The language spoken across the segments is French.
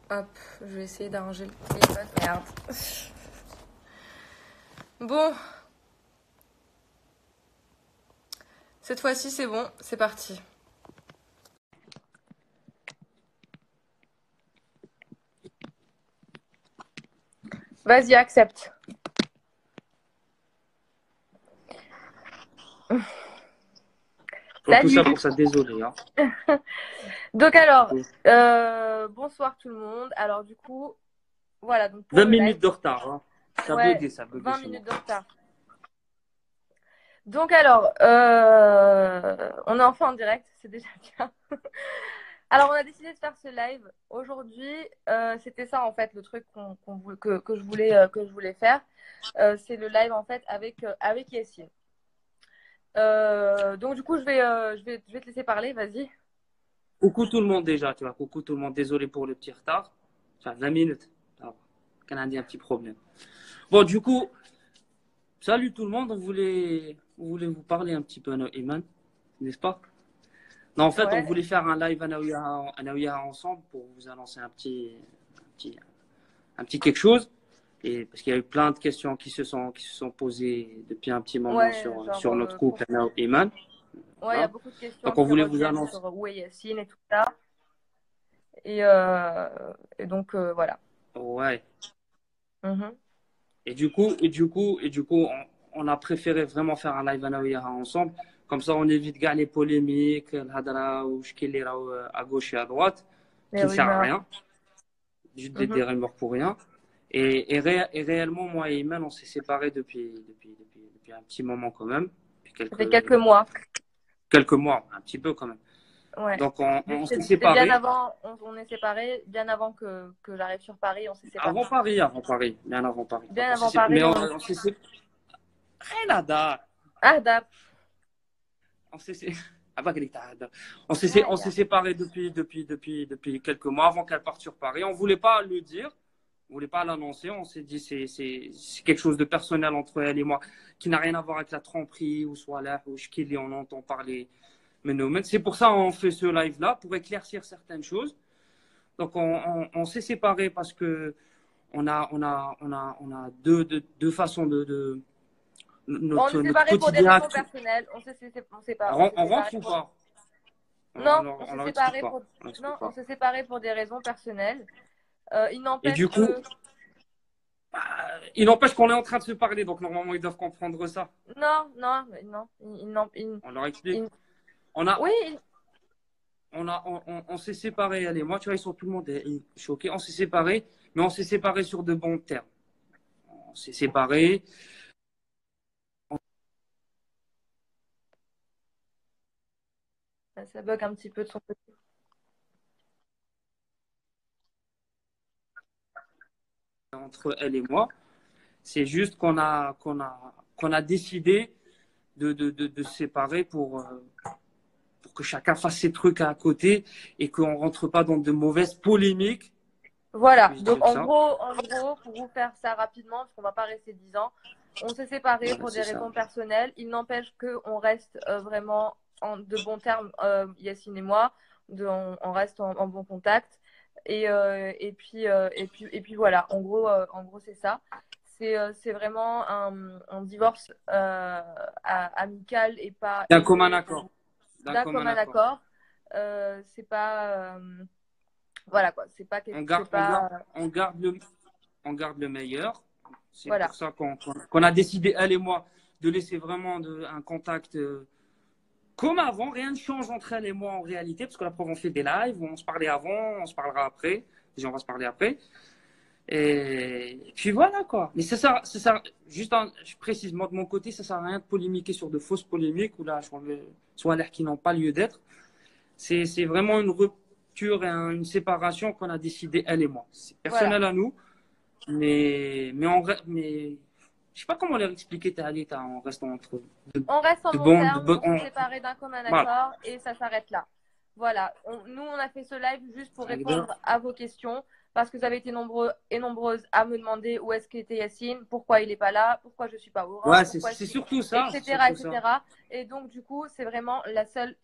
Hop, je vais essayer d'arranger le téléphone. Merde. Bon, cette fois-ci c'est bon, c'est parti. Vas-y, accepte. Tout ça Salut. pour ça, désolé. Hein. Donc alors, bonsoir tout le monde. Alors du coup, voilà, donc pour 20 le live, minutes de retard. Hein. ouais, Ça a bugué 20 chez moi. minutes de retard. Donc alors, on est enfin en direct, c'est déjà bien. Alors on a décidé de faire ce live aujourd'hui. C'était ça en fait le truc que je voulais faire. C'est le live en fait avec Yacine. Donc du coup je vais te laisser parler, vas-y. Coucou tout le monde déjà, tu vois. Coucou tout le monde, désolé pour le petit retard. Enfin, 20 minutes. Ah, qu'on a dit un petit problème. Bon, du coup, salut tout le monde. On voulait vous parler un petit peu, Iman, n'est-ce pas? Non, en fait, on Ouais. voulait faire un live Anaouya ensemble pour vous annoncer petit, un petit quelque chose. Et parce qu'il y a eu plein de questions qui se sont posées depuis un petit moment Ouais, genre sur notre couple, Anna et Iman. ouais, il y a Voilà. beaucoup de questions Donc, on qui voulait vous reviennent annoncer. sur où est Yacine et tout ça. Et donc voilà. Ouais. Mhm. Et du coup, on a préféré vraiment faire un live Anaouya ensemble. Comme ça, on évite gars les polémiques, le hadra ou shkili à gauche et à droite, Les qui ne sert à rumeurs. rien. Juste Mhm. des rumeurs pour rien. Et réellement, moi et Iman, on s'est séparés depuis un petit moment quand même. Depuis Ça fait quelques mois. quelques mois, un petit peu quand même. Ouais. Donc, on s'est C'était bien séparés. avant, on est séparés, bien avant que j'arrive sur Paris, on s'est séparés. Avant Paris, bien avant Paris. Donc, Bien avant Paris, mais on... on s'est séparés. Rien à dire. Ah, dap. On s'est ah, bah, on s'est Maya. séparés depuis quelques mois avant qu'elle parte sur Paris. On voulait pas le dire, on voulait pas l'annoncer. On s'est dit c'est quelque chose de personnel entre elle et moi qui n'a rien à voir avec la tromperie ou soit là ou Shkili, on entend parler. Mais non, c'est pour ça qu'on fait ce live là pour éclaircir certaines choses. Donc on s'est séparés parce que on a deux façons de Bon, on est notre séparés pour des quotidien. raisons personnelles. On s'est On séparés rentre ou pour... pas? Non, On leur explique pas. On Non, explique on pas. s'est séparés pour des raisons personnelles. Il Et n'empêche du coup, que... bah, il n'empêche qu'on est en train de se parler, donc normalement ils doivent comprendre ça. Non, non, non. On leur explique. Il- On a, Oui, on s'est séparés, elle et moi, tu vois, tout le monde est choqué. On s'est séparés, mais on s'est séparés sur de bons termes. On s'est séparés ça bug un petit peu de son côté. entre elle et moi. C'est juste qu'on a décidé de se séparer pour que chacun fasse ses trucs à côté et qu'on rentre pas dans de mauvaises polémiques. Je Voilà, puis donc dire ça. en gros, pour vous faire ça rapidement, parce qu'on va pas rester 10 ans, on s'est séparés Voilà, pour des c'est ça. raisons personnelles. Il n'empêche qu'on reste vraiment de bons termes, Yacine et moi, on reste en bon contact. Et puis voilà, en gros c'est ça. C'est vraiment un divorce amical et pas D'un commun aimé accord. D'un d'un commun commun accord. accord. C'est pas voilà quoi, On c'est garde, on garde, pas on garde le meilleur. C'est voilà. pour ça qu'on a décidé, elle et moi, de laisser vraiment un contact comme avant. Rien ne change entre elle et moi en réalité, parce que la preuve, on fait des lives, on se parlait avant, on se parlera après. Déjà, on va se parler après. Et puis voilà quoi. Mais c'est ça. Juste, je précise, moi de mon côté, ça sert à rien de polémiquer sur de fausses polémiques ou là, soit l'air qui n'ont pas lieu d'être. C'est vraiment une rupture et une séparation qu'on a décidé, elle et moi. C'est Voilà. personnel à nous, mais je sais pas comment leur expliquer, en restant entre On reste en de bon bons, de terme, bon, on s'est séparés d'un commun voilà. accord et ça s'arrête là. Voilà. Nous, on a fait ce live juste pour répondre à vos questions parce que vous avez été nombreux et nombreuses à me demander où est-ce qu'était Yacine, pourquoi il n'est pas là, pourquoi je ne suis pas au Rhin, Ouais, pourquoi c'est ci, surtout ça, c'est etc., surtout ça. etc. Et donc, du coup, c'est vraiment la seule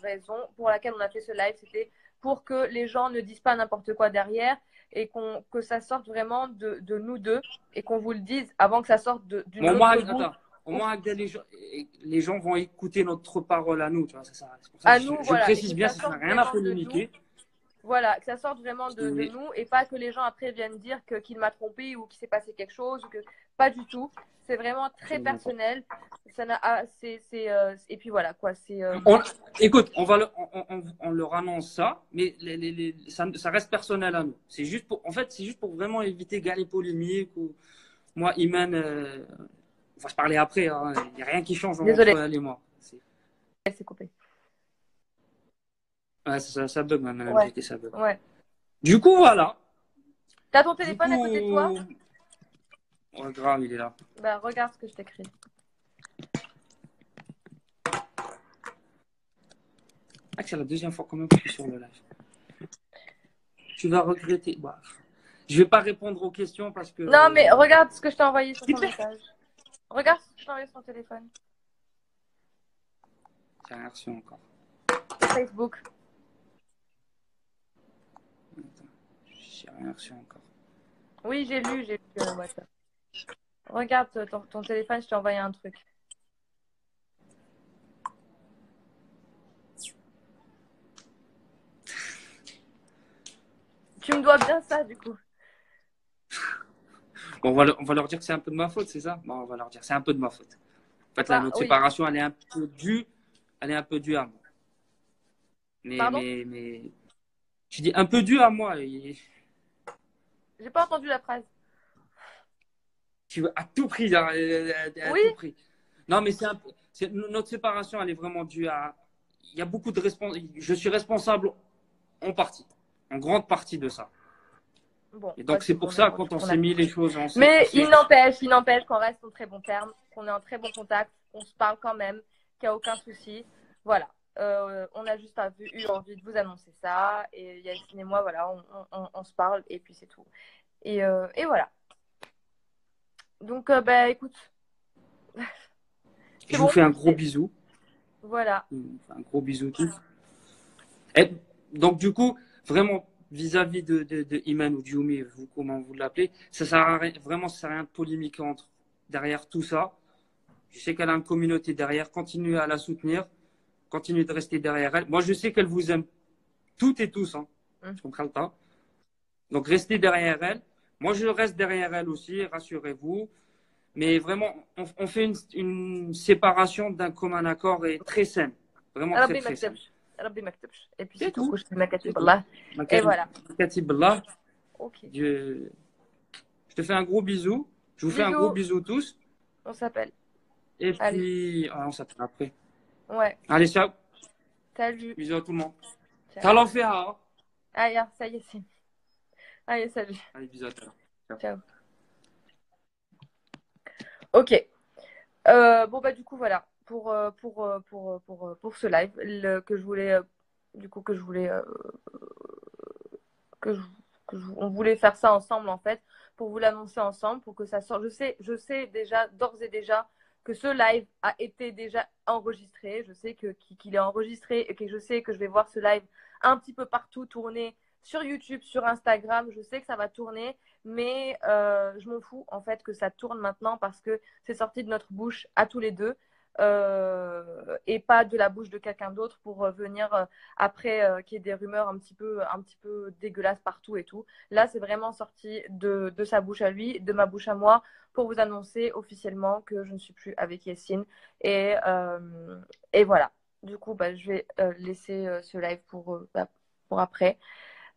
raison pour laquelle on a fait ce live, c'était pour que les gens ne disent pas n'importe quoi derrière et que ça sorte vraiment de nous deux et qu'on vous le dise avant que ça sorte d'une Bon, moi, autre bouche. attends, au moins, Agda, les gens vont écouter notre parole à nous, tu vois, c'est ça. C'est pour ça que À nous, je voilà, et précise que bien, ça ça n'a sorte rien à vraiment de nous. polémiquer. Voilà, que ça sorte vraiment de Mais- nous et pas que les gens après viennent dire qu'il m'a trompé ou qu'il s'est passé quelque chose ou que pas du tout. C'est vraiment très Absolument pas. personnel. Ça n'a, et puis voilà quoi. On- écoute, on leur annonce ça, mais ça reste personnel à nous. C'est juste pour, en fait, c'est juste pour vraiment éviter les polémiques. Moi, Iman, on va se parler après. Hein. Il n'y a rien qui change entre Désolée, elle et moi. c'est coupé. Ouais, ça bug, même Ouais, j'étais ça bug. ouais. Du coup, voilà. T'as ton Du téléphone à côté de toi? coup, ouais, grave, il est là. Bah regarde ce que je t'écris. Ah, c'est la deuxième fois quand même que je suis sur le live. Tu vas regretter. Bah, je vais pas répondre aux questions parce Non mais que. regarde ce que je t'ai envoyé sur ton message. Regarde ce que je t'ai envoyé sur ton téléphone. J'ai rien reçu encore. Facebook. Attends, j'ai rien reçu encore. Oui, j'ai lu WhatsApp. Regarde ton téléphone, je t'ai envoyé un truc. Tu me dois bien ça, du coup. Bon, on va leur dire que c'est un peu de ma faute, c'est ça? Bon, on va leur dire c'est un peu de ma faute. En fait, là, Bah, notre oui. séparation, elle est un peu due à moi. Pardon? Mais, je dis un peu due à moi. J'ai pas entendu la phrase. Tu veux à tout prix, hein, à Oui? tout prix. Non, mais notre séparation, elle est vraiment due à. Il y a beaucoup de responsabilités. Je suis responsable en partie, en grande partie de ça. Bon, Et bah donc, c'est c'est pour bon, ça, d'accord, quand on on s'est a mis les compris. choses, Mais il n'empêche qu'on reste en très bon terme, qu'on est en très bon contact, qu'on se parle quand même, qu'il n'y a aucun souci. Voilà. On a juste eu envie de vous annoncer ça. Et Yacine et moi, voilà, on se parle et puis c'est tout. Et voilà. Donc, bah écoute, c'est je vous bon. fais un gros bisou. Voilà. Un gros bisou tous. Et donc, du coup, vraiment, vis-à-vis de Iman ou Dioumi, vous, comment vous l'appelez, ça sert à rien, vraiment, ça sert à rien de polémiquer derrière tout ça. Je sais qu'elle a une communauté derrière. Continuez à la soutenir. Continuez de rester derrière elle. Moi, je sais qu'elle vous aime toutes et tous. Hein. Je comprends pas. Donc, restez derrière elle. Moi, je reste derrière elle aussi, rassurez-vous. Mais vraiment, on fait une séparation d'un commun accord et très saine. Vraiment très, ربي ما très saine. كتبش ربي ما كتبش et puis c'est C'est tout tout. كلشي ما C'est كاتب tout. الله et voilà. Makatiballah. Ok. Je te fais un gros bisou. Je vous fais un gros Bisous, bisou tous. on s'appelle. Et Allez. puis, on s'appelle après. Ouais. Allez, ciao. Salut. Bisous à tout le monde. Ciao. Salam Féha. Ah, ça y est, c'est. Allez, salut. Allez, bisous à toi. Ciao. Ciao. Ok. Bon, bah, du coup, voilà. Pour ce live que je voulais. Du coup, que je voulais. Que je- on voulait faire ça ensemble, en fait. Pour vous l'annoncer ensemble. Pour que ça sorte. Je sais déjà, d'ores et déjà, que ce live a été déjà enregistré. Je sais qu'il est enregistré et que je sais que je vais voir ce live un petit peu partout tourner sur YouTube, sur Instagram. Je sais que ça va tourner, mais je m'en fous en fait que ça tourne maintenant parce que c'est sorti de notre bouche à tous les deux et pas de la bouche de quelqu'un d'autre pour venir après qu'il y ait des rumeurs un petit peu dégueulasses partout et tout. Là, c'est vraiment sorti de sa bouche à lui, de ma bouche à moi pour vous annoncer officiellement que je ne suis plus avec Yacine. Et voilà. Du coup, bah, je vais laisser ce live pour après.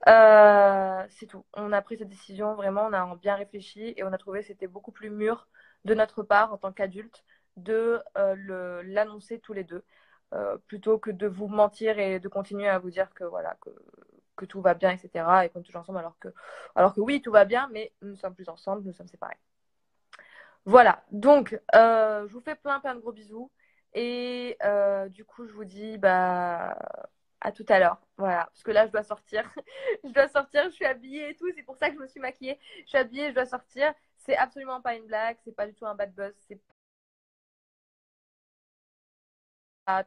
C'est tout. On a pris cette décision, vraiment, on a bien réfléchi et on a trouvé que c'était beaucoup plus mûr de notre part en tant qu'adulte de l'annoncer tous les deux. Plutôt que de vous mentir et de continuer à vous dire que voilà que tout va bien, etc. et qu'on est toujours ensemble alors que oui, tout va bien, mais nous ne sommes plus ensemble, nous sommes séparés. Voilà, donc je vous fais plein de gros bisous et du coup je vous dis bah à tout à l'heure. Voilà, parce que là je dois sortir. Je dois sortir, je suis habillée et tout, c'est pour ça que je me suis maquillée. Je suis habillée, je dois sortir. C'est absolument pas une blague, c'est pas du tout un bad buzz, c'est pas